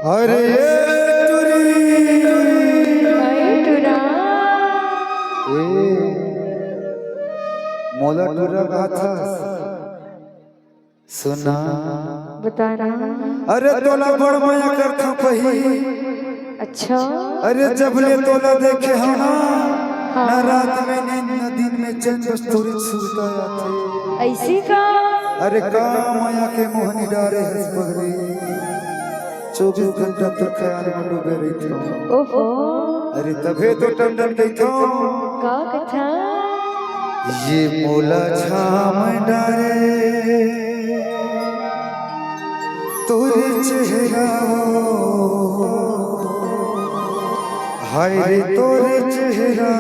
अरे मोला टूरा कहा था सुना बताना। अरे तोला बड़ माया करता पही। अच्छा अरे जब ले तोला देखे हम ना रात में नींद न दिन में चैन बस थोड़ी सुनता आते ऐसी का। अरे का माया के मोहनी डारे हंस बगरे 24 घंटा तक ख्याल में डूबे रही थी। ओहो अरे तबे तो टंडन गई थो का कथा। ये मोला छाम डारे तोरे चेहरा हाय रे तोरे चेहरा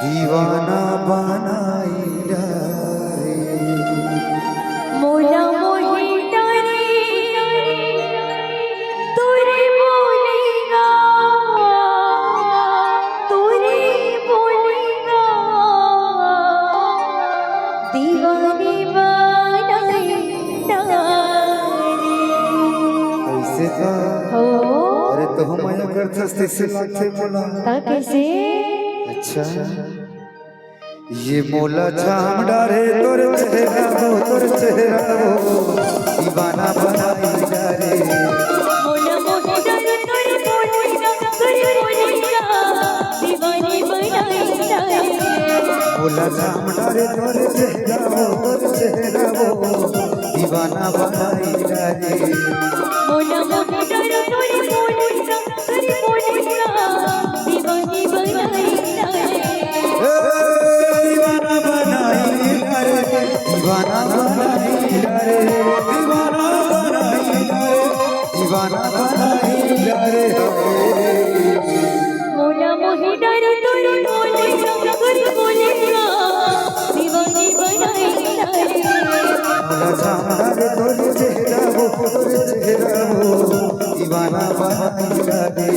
दीवाना बनाई डारे मोला मोही डारे तोरे बोलेगा तोरे बोलेगा दीवानी बनाई डारे। ऐसे था हो अरे तो हम आया करते से लाखे बोला ता कैसे। अच्छा ये मोला छाम डारे तोरे चेहरा दीवाना बनाई डारे मोला मोही डारे तोरे बोलेगा दीवानी बनाई डारे। मोला छाम डारे तोरे चेहरा दीवाना बनाई डारे मोला मोही डारे तोरे बोलेगा दीवानी बनाई डारे। दीवाना बनाई डारे दीवाना बनाई डारे दीवाना बनाई डारे दीवाना बनाई डारे मोला मोही डारे तोरे बोलेगा दीवानी बनाई डारे। मोला छाम डारे तोरे चेहरा दीवाना बनाई डारे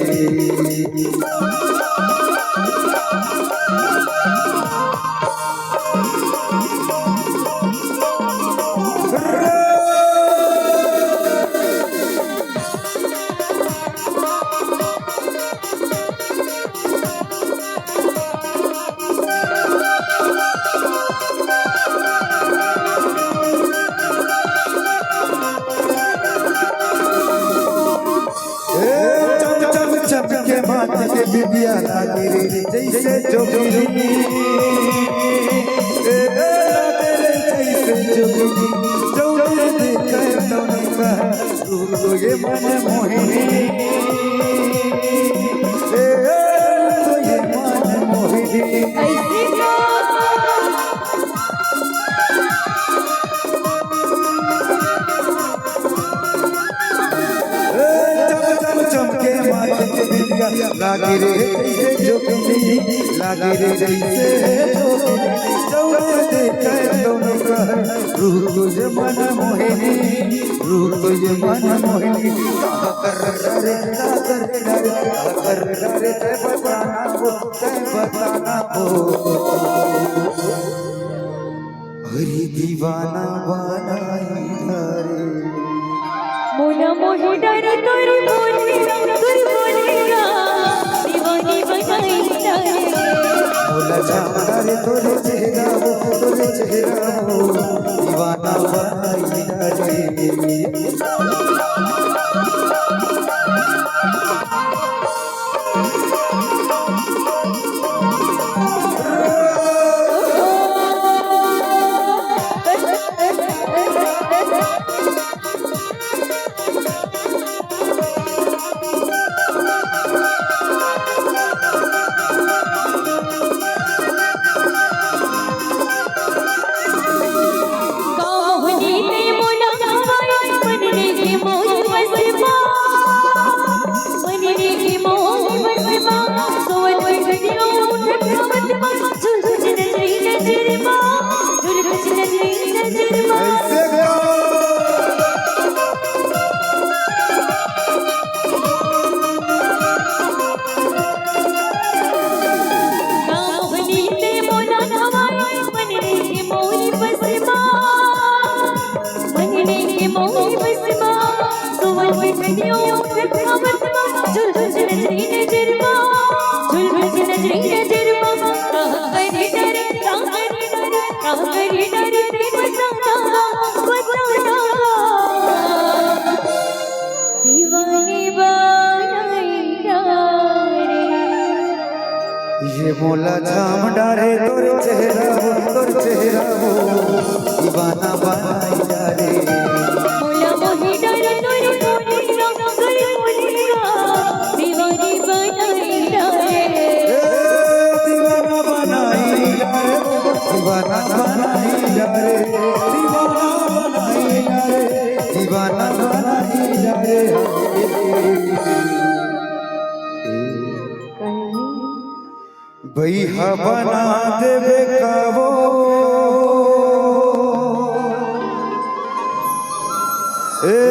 के माथे के बिबिया लागे रे जैसे जोगिनी जैसे जोगिनी जौने देखे तौने का रूप तो ये मन मोहिनी तो ये मन मोहिनी ऐसे का चमके माथे के बिबिया लागे रे जैसे जोगिनी लागे रे जैसे जोगिनी जौने देखे तौने का रूप तो ये मन मोहिनी रूप तो ये मन मोहिनी कर ते बताना हो हरी दीवाना बनाई डारे मोला मोही डारे तोरे बोलेगा दीवानी बनाई डारे। मोला छाम डारे तोरे चेहरा दीवाना बनाई डारे मोही बस घुंघरियों दिखावत झुलझुल नजरी नजरमा झुलझुल नजरी नजरमा करी डरे दीवानी बनाईरा रे ये मोला जाम डारे तोर चेहरा हो दीवाना बनाई जा रे मोला मोही डर तोरे मोनीरा गली मोनीरा दीवानी बनाईरा रे दीवाना बनाई जा रे दीवाना बनाई जा रे दीवाना बनाई जा रे भैया बना देवे कावो ए